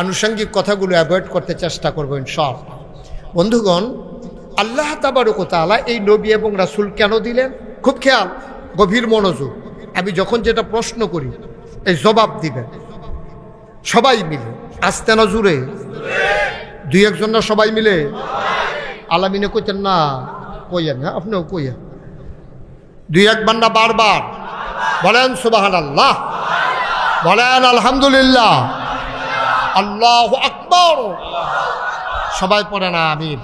আনুষঙ্গিক কথাগুলো অ্যাভয়েড করতে চেষ্টা করবো ইনশাআল্লাহ। বন্ধুগণ, আল্লাহ তাবারক ওয়া তাআলা এই নবী এবং রাসূল কেন দিলেন? খুব খেয়াল, গভীর মনোযোগ। আমি যখন যেটা প্রশ্ন করি এই জবাব দিবেন সবাই মিলে, আস্তে না জুড়ে, দুই একজন না সবাই মিলে। আলামিনে কইতেন না, কইয়েন, হ্যাঁ আপনিও কইয়েন, দুই একবার না বারবার বলেন সুবহানাল্লাহ, বলেন আলহামদুলিল্লাহ, আল্লাহু আকবার। সবাই পড়ে না আমিন।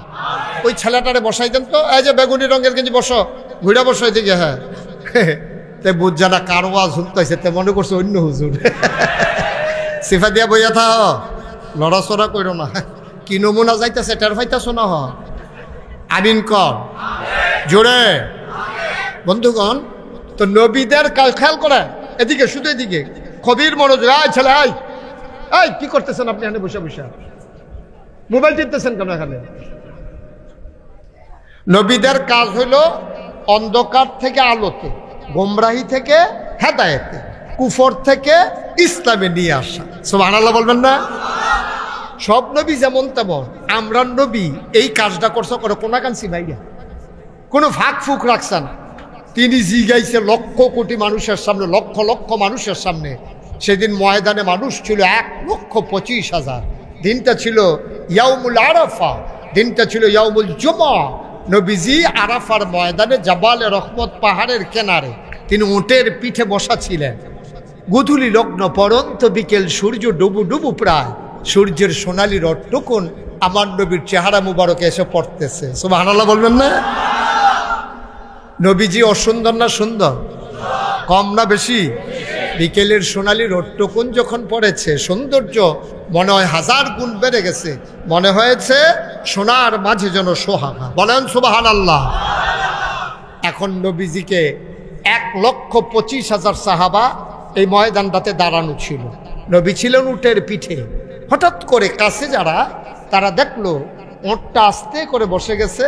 ওই ছেলেটারে বসাই দেন তো, এই যে বেগুনি রঙের গেঞ্জি, বসো, ঘুরে বসো এদিকে। হ্যাঁ, তে বুঝা না কার ওয়াজ শুনতেছে, তে মনে করছে অন্য হুজুর। সিফা দিয়া বইয়া থা, লড়াচড়া করো না। কি নমুনা যাইতেছে টের পাইতেছো না? আমিন কর জোরে। বন্ধুগণ, তো নবীদের খেয়াল করে এদিকে, শুধু এদিকে, কবির মনোযোগ। আয় ছেলে, আয়, এই কি করতেছেন আপনি এখানে বসে বসে? মোবাইল টিপতেছেন কেন এখানে? নবীদের কাজ হলো অন্ধকার থেকে আলোতে, গোমরাহি থেকে হেদায়েতে, কুফর থেকে ইসলামে নিয়ে আসা। সুবহানাল্লাহ বলবেন না? সব নবী যেমন তেমন আমরা নবী এই কাজটা করছে, করে কোনা কানছি ভাইয়া, কোনো ফাঁক ফুক রাখছে না। তিনি জিগাইছে লক্ষ কোটি মানুষের সামনে, লক্ষ লক্ষ মানুষের সামনে। সেদিন ময়দানে মানুষ ছিল 1,25,000। দিনটা ছিল ইয়াউমুল আরাফা, দিনটা ছিল ইয়াউমুল জুমা। নবীজি আরাফার ময়দানে জাবালে রহমত পাহাড়ের কিনারে তিনি উটের পিঠে বসা ছিলেন। গোধূলি লগ্ন পরন্ত বিকেল, সূর্য ডুবু ডুবু প্রায়, সূর্যের সোনালি রটটুকুন আমার নবীর চেহারা মুবারকে এসে পড়তেছে। সুবহানাল্লাহ বলবেন না? নবীজি অসুন্দর না সুন্দর? কম না বেশি? বিকেলের সোনালি রটটুকুন যখন পড়েছে, সৌন্দর্য মনে হয় 1000 গুণ বেড়ে গেছে। মনে হয়েছে সোনার মাঝে যেন সোহাগা। বলেন সুবহানাল্লাহ। এখন নবীজিকে 1,25,000 সাহাবা এই ময়দানটাতে দাঁড়ানো ছিল। নবী ছিলেন উটের পিঠে। হঠাৎ করে কাছে যারা, তারা দেখলো উটটা আস্তে করে বসে গেছে,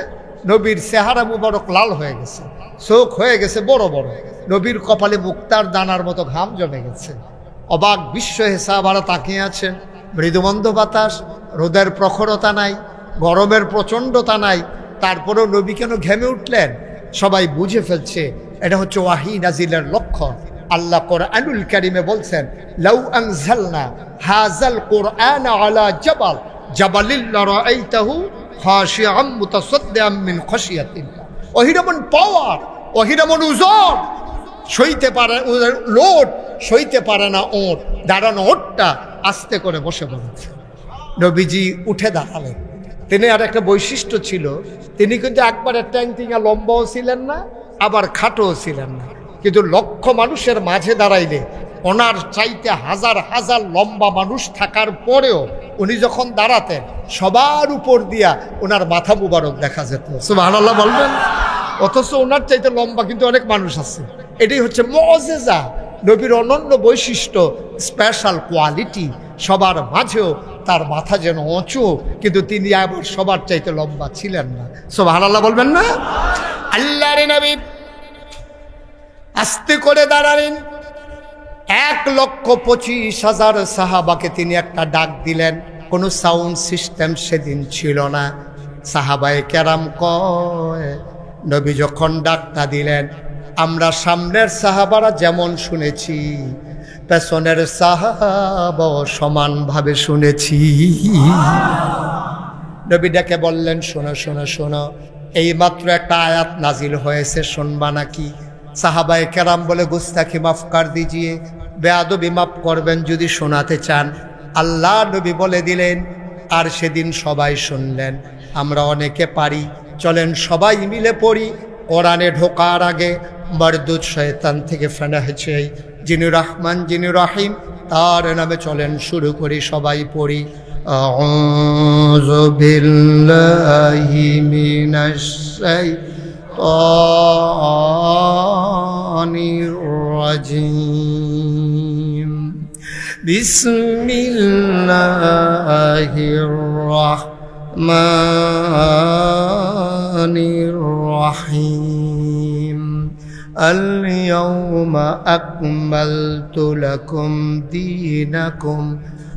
নবীর চেহারা মুবারক লাল হয়ে গেছে। চোখ হয়ে গেছে বড় বড়, নবীর কপালে মুক্তার দানার মতো ঘাম জমে গেছে। অবাক বিশ্ব সাহাবারা তাকিয়ে আছেন। মৃদুমন্দ বাতাস, রোদের প্রখরতা নাই, গরমের প্রচণ্ডতা নাই, তারপরেও নবী কেন ঘেমে উঠলেন? সবাই বুঝে ফেলছে এটা হচ্ছে ওয়াহি নাজিলের লক্ষণ। আল্লাহ কোরআনুল কারীমে বলছেন, লাউ আনজালনা হাযাল কুরআন আলা জাবাল জাবালিল লারাআইতাহু খাশিআম মুতাসাদ্দিআম মিন খাশিয়াতিল্লাহ। ওহিরমন পাওয়ার, ওহিরমন ওজন, সইতে পারে লোড, সইতে পারে না ওট, দাঁড়ানো ওটটা আস্তে করে বসে পড়েছে। নবীজি উঠে দাঁড়ালেন। তিনি আর একটা বৈশিষ্ট্য ছিল, তিনি কিন্তু একবারে ট্যাংটিঙা লম্বাও ছিলেন না, আবার খাটোও ছিলেন না, কিন্তু লক্ষ মানুষের মাঝে দাঁড়াইলে ওনার চাইতে হাজার হাজার লম্বা মানুষ থাকার পরেও উনি যখন দাঁড়াতেন সবার উপর দিয়া ওনার মাথা মুবারক দেখা যেত। সুবহানাল্লাহ বলবেন। অথচ ওনার চাইতে লম্বা কিন্তু অনেক মানুষ আছে। এটাই হচ্ছে মুআজিজা, নবীর অনন্য বৈশিষ্ট্য, স্পেশাল কোয়ালিটি। সবার মাঝেও তার মাথা যেন উঁচু, কিন্তু তিনি আবার সবার চাইতে লম্বা ছিলেন না। সুবহানাল্লাহ বলবেন না? আল্লাহর নবী আস্তে করে দাঁড়ালেন। 1,25,000 সাহাবাকে তিনি একটা ডাক দিলেন। কোনো সাউন্ড সিস্টেম সেদিন ছিল না। সাহাবায়ে কেরাম কয়, নবী যখন ডাকটা দিলেন, আমরা সামনের সাহাবারা যেমন শুনেছি, পেছনের সাহাবাও সমানভাবে শুনেছি। নবী ডেকে বললেন, শোনো শোনো শোনো, এইমাত্র একটা আয়াত নাজিল হয়েছে, শুনবা নাকি? সাহাবায়ে কেরাম বলে, গুস্তাখি মাফ কর দিজিয়ে, বেয়াদবি মাফ করবেন যদি শোনাতে চান। আল্লাহ নবী বলে দিলেন। আর সেদিন সবাই শুনলেন। আমরা অনেকে পারি, চলেন সবাই মিলে পড়ি। কোরআনে ঢোকার আগে মরদুদ শয়তান থেকে ফেনা হয়েছে, যিনি রহমান যিনি রহিম, তার নামে চলেন শুরু করি, সবাই পড়ি। আউযু বিল্লাহি মিনাশ শাইতানির রাজিম। বিসমিল্লাহির রাহমানির রাহিম। আল-ইয়াওমা আকমালতু লাকুম দীনাকুম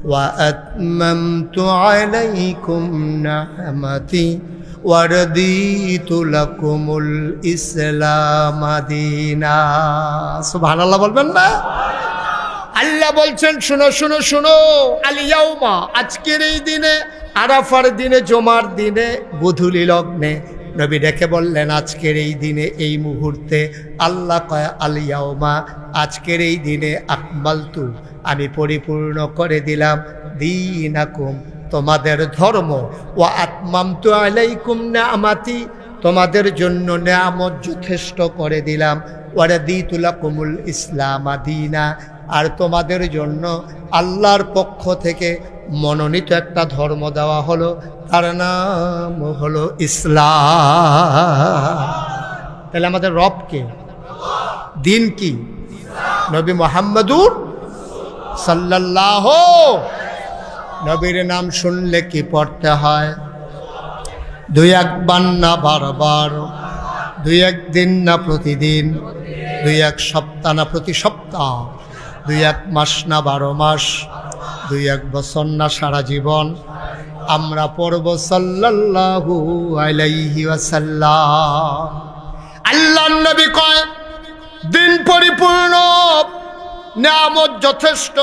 ওয়া আতমামতু আলাইকুম নি'মাতি ওয়া রাদিতু লাকুমুল ইসলাম দীনা। সুবহানাল্লাহ বলবেন না? আল্লাহ বলছেন, শুনো শুনো শুনো, আল-ইয়াওমা, আজকের এই দিনে, আরাফার দিনে, জুমার দিনে, বুধুলি লগ্নে নবী ডেকে বললেন, আজকের এই দিনে, এই মুহূর্তে। আল্লাহ কয়, আল-ইয়াওমা, আজকের এই দিনে, আকমালতু, আমি পরিপূর্ণ করে দিলাম, দীনাকুম, তোমাদের ধর্ম, ওয়া আতমামতু আলাইকুম নি'মাতি, তোমাদের জন্য নিয়ামত যথেষ্ট করে দিলাম, ওয়া রাদিতু লাকুমুল ইসলাম দীনা, আর তোমাদের জন্য আল্লাহর পক্ষ থেকে মনোনীত একটা ধর্ম দেওয়া হলো, তার নাম হলো ইসলাম। তাহলে আমাদের রব কে? দিন কি? নবী মুহাম্মদুর সাল্লাল্লাহু। নবীর নাম শুনলে কি পড়তে হয়? 2-1 বার না বারবার, 2-1 দিন না প্রতিদিন, 2-1 সপ্তাহ না প্রতি সপ্তাহ, 2-1 মাস না 12 মাস, 2-1 বছর না সারা জীবন। আমরা পড়ব সাল্লাল্লাহু আলাইহি ওয়াসাল্লাম। আল্লাহর নবী কয়, দিন পরিপূর্ণ, নিয়ামত যথেষ্ট,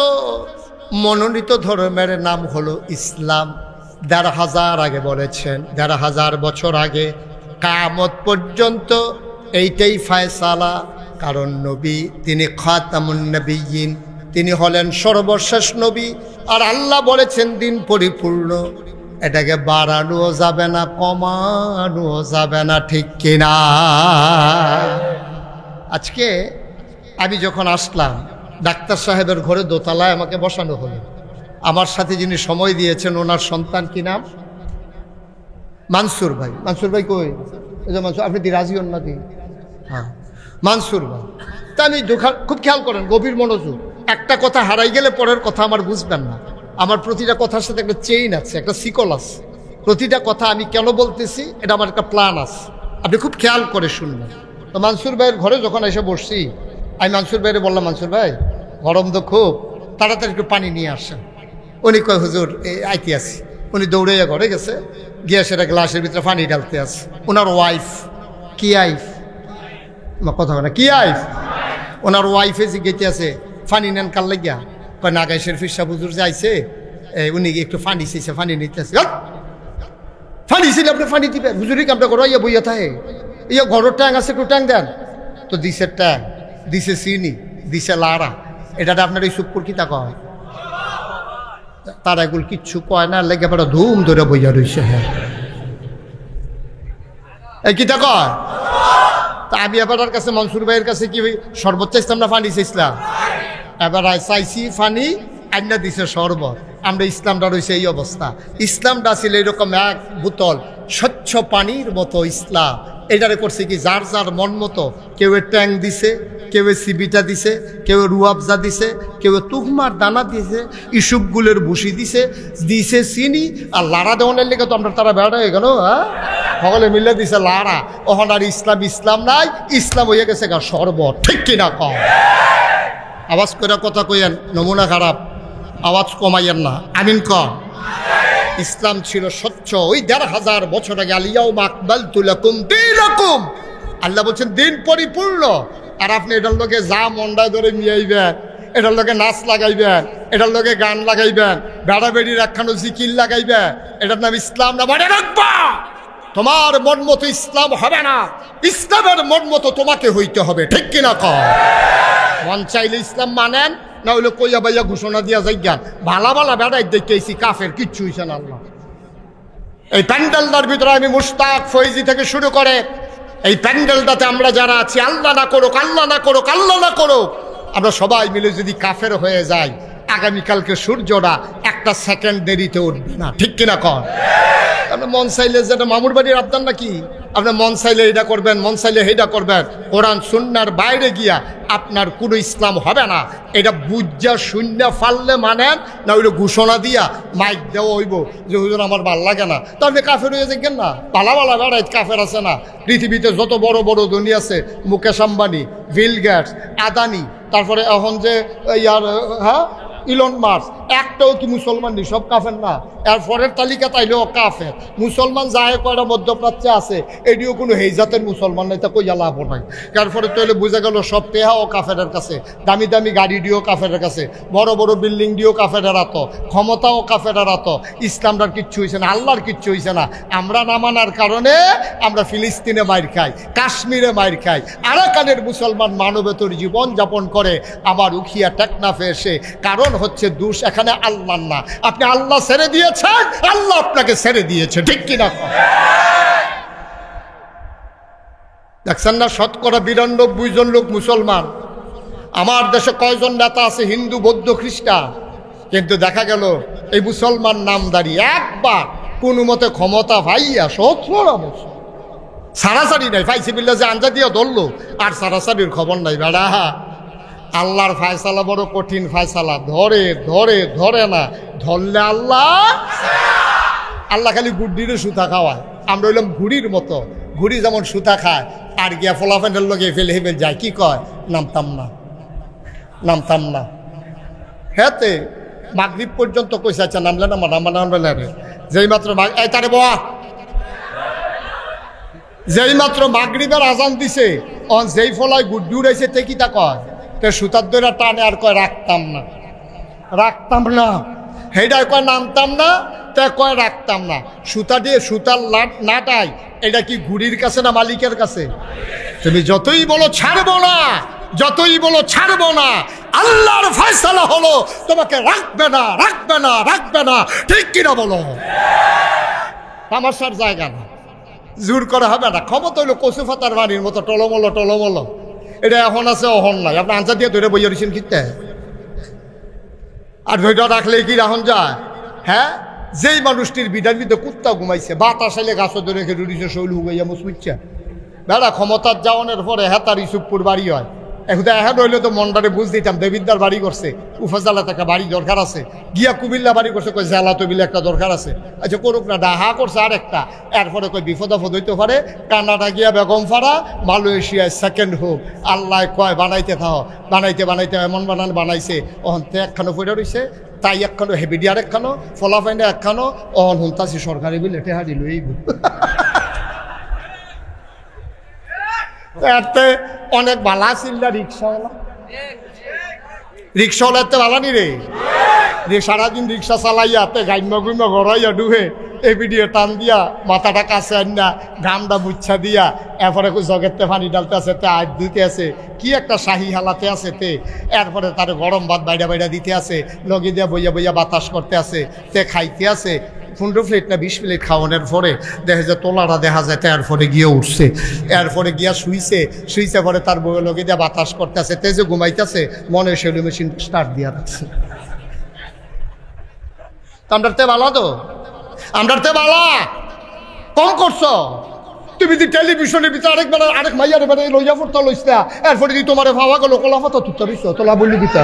মনোনীত ধর্মের নাম হলো ইসলাম। 1,500 আগে বলেছেন, 1,500 বছর আগে, কিয়ামত পর্যন্ত এইটাই ফয়সালা। কারণ নবী তিনি খাতামুন নবিয়্যিন, তিনি হলেন সর্বশেষ নবী। আর আল্লাহ বলেছেন দিন পরিপূর্ণ, এটাকে বাড়ানোও যাবে না, কমানোও যাবে না, ঠিক কিনা? আজকে আমি যখন আসলাম, ডাক্তার সাহেবের ঘরে দোতলায় আমাকে বসানো হলো। আমার সাথে যিনি সময় দিয়েছেন, ওনার সন্তান, কি নাম? মানসুর ভাই। মানসুর ভাই কই? এই যে মানসুর, আপনি রাজি হন না? হ্যাঁ, মানসুর ভাই। তা আমি খুব খেয়াল করেন, গভীর মনোযোগ। একটা কথা হারাই গেলে পরের কথা আমার বুঝবেন না। আমার প্রতিটা কথার সাথে একটা চেইন আছে, একটা সিকল আছে। প্রতিটা কথা আমি কেন বলতেছি, এটা আমার একটা প্ল্যান আছে। আপনি খুব খেয়াল করে শুনবেন। তো মানসুর ভাইয়ের ঘরে যখন এসে বসছি, আমি মানসুর ভাইয়ের বললাম, মানসুর ভাই গরম তো খুব, তাড়াতাড়ি একটু পানি নিয়ে আসেন। উনি কয় হুজুর আইতে আসি। উনি দৌড়াইয়া ঘরে গেছে, গিয়ে সেটা গ্লাসের ভিতরে পানি ঢালতে আছে। ওনার ওয়াইফ, কি আইফ কথা বলে, কি আইফ, ওনার ওয়াইফে জিজ্ঞেতে আছে পানি নেন কাল লাগিয়া। কয় নাগাইশের ফিরসা হুজুর যে আইছে, উনি একটু পানি চাইছে, পানি নিতে আছে। পানি ছিল আপনি পানি দিবেন, হুজুরি কামটা করো, ইয়া বইয়া থাকে, ইয়া ঘরের ট্যাং আছে, একটু ট্যাং দেন তো। দিছে ট্যাং, দিছে চিনি, দিছে লাড়া। এটা আপনার এই সুপুর কিতা কয়, তারা এগুলো কিচ্ছু কয় না, লেগে পড়া ধুম ধরে বইয়া রয়েছে। হ্যাঁ এই কিতা কয়। তা আমি এবার কাছে মনসুর ভাইয়ের কাছে কি শরবত চাইছিলাম না পানি চাইছিলাম? এবার চাইছি পানি, আইনা দিছে শরবত। আমরা ইসলামটা রয়েছে এই অবস্থা। ইসলামটা ছিল এরকম এক বোতল স্বচ্ছ পানির মতো ইসলাম। এটারে করছে কি যার যার মন মতো, কেউ ট্যাং দিছে, কেউ সিবিটা দিছে, কেউ রুয়াবজা দিছে, কেউ তুহমার দানা দিছে, ইসুপগুলের ভুসি দিছে, দিছে চিনি। আর লাড়া দেওয়ানের লেগে তো আমরা তারা বেড়া হয়ে গেল। হ্যাঁ সকলে মিলে দিছে লাড়া। ওখানে আর ইসলাম ইসলাম নাই, ইসলাম হয়ে গেছে গা শরবত। ঠিক কিনা কম? আওয়াজ করে কথা কইয়েন, নমুনা খারাপ, আওয়াজ কমাইয়েন না, আমিন কম। ইসলাম ছিল স্বচ্ছ। ওই ১৫০০ বছর আগে আলিয়াউমা আকমালতু লাকুম দীনাকুম, আল্লাহ বলছেন দিন পরিপূর্ণ। আর আপনি এটার লোকে যা মন্ডায় ধরে মিয়াইবেন, এটার লোকে নাচ লাগাইবেন, এটার লোকে গান লাগাইবেন, বেড়া বেড়ি রাখানো জিকির লাগাইবেন, এটার নাম ইসলাম না। মনে রাখবা, তোমার মন মতো ইসলাম হবে না, ইসলামের মন মতো তোমাকে হইতে হবে। ঠিক কিনা কম? মন চাইলে ইসলাম মানেন, না হইলে কইয়া বাইয়া ঘোষণা দিয়া যাই জ্ঞান ভালা ভালা বেড়াই দেখতেছি কাফের, কিচ্ছু হইছে না। আল্লাহ এই প্যান্ডেলটার ভিতরে আমি মুশতাক ফৈজি থেকে শুরু করে এই প্যান্ডেলটাতে আমরা যারা আছি, আল্লাহ না করুক, আল্লাহ না করুক, আল্লাহ না করুক, আমরা সবাই মিলে যদি কাফের হয়ে যাই, আগামীকালকে সূর্যটা একটা সেকেন্ড দেরিতে উঠবে না। ঠিক কিনা কর? আপনার মন চাইলে যেটা মামুর বাড়ির আবদান নাকি, আপনার মন চাইলে এটা করবেন, মন চাইলে সেইটা করবেন। কোরআন সুন্নাহর বাইরে গিয়া আপনার কোনো ইসলাম হবে না। এটা বুঝা শূন্য ফাললে মানেন, না ওইটা ঘোষণা দিয়া মাইক দেওয়া হইব যে হুজুর আমার ভাল লাগে না, তো আপনি কাফের হয়ে যাবেন না। পালা পালা বেড়াই কাফের আছে না পৃথিবীতে, যত বড় বড় ধনী আছে, মুকেশ আম্বানি, বিল গেটস, আদানি, তারপরে এখন যে ইয়ার হ্যাঁ ইলন মাস্ক, একটাও কি মুসলমান নেই? সব কাফের না? এরপরের তালিকা তাইলেও কাফের। মুসলমান যায় কয়টা মধ্যপ্রাচ্যে আছে, এটিও কোনো হেই জাতের মুসলমান নাই, তা কইয়া লাভ নাই। এরপরে তাইলে বোঝা গেল সব টেহাও কাফেরের কাছে, দামি দামি গাড়ি দিয়েও কাফেরের কাছে, বড় বড় বিল্ডিং দিয়েও কাফেরের হাত, ক্ষমতাও কাফেরের হাত। ইসলামটার কিচ্ছু হয়েছে না, আল্লাহর কিচ্ছু হয়েছে না। আমরা না মানার কারণে আমরা ফিলিস্তিনে মাইর খাই, কাশ্মীরে মাইর খাই, আরাকানের মুসলমান মানবেতর জীবন যাপন করে। আবার উখিয়া টেকনাফে এসে কারণ হচ্ছে দোষ এখানে আল্লাহ না, আপনি আল্লাহ ছেড়ে দিয়েছেন, আল্লাহ আপনাকে ছেড়ে দিয়েছে। ঠিক কিনা? দেখছেন না, ৯২ জন লোক মুসলমান। আমার দেশে কয়জন নেতা আছে হিন্দু, বৌদ্ধ, খ্রিস্টান, কিন্তু দেখা গেল এই মুসলমান নামদারি একবার কোনো মতে ক্ষমতা ভাইয়া ১৭ বছর সারাসারি নাই, ফাইসি বিল্লা যে আঞ্জা দিয়ে ধরলো, আর সারাসারির খবর নাই। বেড়া আল্লাহর ফায়সালা বড় কঠিন ফায়সালা, ধরে ধরে ধরে না, ধরলে আল্লাহ আল্লাহ খালি গুড্ডিরে সুতা খাওয়ায়। আমরা হইলাম ঘুড়ির মতো, ঘুড়ি যেমন সুতা খায়, আর গিয়া ফলাফেন্ডের লোকে ফেলে হেফেল যায়, কি কয়? নামতাম না, নামতাম না। হ্যাঁতে মাগরিব পর্যন্ত কইসা, আচ্ছা নামলে না নামবে না রে। যেই মাত্র এই তারে বাবা, যেই মাত্র মাগরিবের আজান দিছে, যেই ফলায় গুড্ডি উড়াইছে, তে কি তা কয়? তে সুতার দইরা টানে আর কয় রাখতাম না, রাখতাম না। সেইটাই কয় নামতাম না, তে কয় রাখতাম না। সুতা দিয়ে সুতার নাটাই, এটা কি ঘুড়ির কাছে না মালিকের কাছে? তুমি যতই বলো ছাড়বো না, যতই বলো ছাড়বো না, আল্লাহর ফয়সালা হলো তোমাকে রাখবে না, রাখবে না, রাখবে না। ঠিক কিনা বলো? তামাশার জায়গা না, জোর করে হবে না। ক্ষমতা হইলো কচু ফাতার বাড়ির মতো টলমলো টলমলো। এটা এখন আছে, অহন নাই। আপনি আনসার দিয়ে ধরে বইয়া রয়েছেন কিতে, আর ধৈর্য রাখলে কি রাহন যায়? হ্যাঁ, যেই মানুষটির বিধার ভিতরে কুত্তা ঘুমাইছে, বাতাস আইলে গাছও ধরে রেখে রুড়িছে, শৈল হুগাইয়া মুসমিচ্ছে। বেড়া ক্ষমতার যাওয়ানোর পরে হেতার ইসুপুর বাড়ি হয়, এখন এখন হইলে তো মনটারে বুঝ দিতাম দেবিদ্দার বাড়ি করছে উফাজালাত একটা বাড়ি দরকার আছে, গিয়া কুমিল্লা বাড়ি করছে কই জেলা তবিলে একটা দরকার আছে। আচ্ছা করুক না, ডাহা করছে আর একটা, এরপরে কই বিপদ আপদ হইতে পারে, কানাডা গিয়া বেগম ফাড়া, মালয়েশিয়ায় সেকেন্ড হোক, আল্লাহ কয় বানাইতে থাও, বানাইতে বানাইতে এমন বানাইছে অহন্তে একখানো পড়ে রয়েছে, তাই একখানো হেভিডিয়ার একখানো, ফলাফাইনে একখানো, অহন হুনতাছি সরকারি বিলে টেহা দিল এই এতে অনেক বালা চিল্লা রিক্সাওয়ালা, রিক্সাওয়ালা এতে বালানি রে, সারাদিন রিক্সা চালাইয়া তে গাইম্য গুইম্য গড়াইয়া ডুহে এই ভিডিও টান দিয়া মাথাটা কাছে আন না, ঘামটা মুচ্ছা দিয়া এরপরে জগেতে পানি ডালতে আছে, তে আজ দিতে আছে, কি একটা শাহী হালাতে আছে তে, এরপরে তার গরম ভাত বাইরা বাইরা দিতে আছে, লগে দিয়া বইয়া বইয়া বাতাস করতে আছে, তে খাইতে আছে। 15 প্লেট না 20 প্লেট খাওয়ানোর পরে দেখা যায় তোলাটা দেখা যায়, এরপরে গিয়ে উঠছে, এরপরে গিয়া শুইছে পরে তার বইয়ের লগে দিয়া বাতাস করতে আছে, তে যে ঘুমাইতেছে মনে সেলু মেশিন স্টার্ট দিয়া রাখছে। আমরার তে বালা তো, আমরার তে বালা কম করছো তুমি, যদি টেলিভিশনের ভিতরে আরেক মাইয়ার এবারে লইয়া পড়তে লইছিলা, এরপরে কি তোমার ভাবা গেল কলাফা তো তুত্তা তোলা বললি দিতা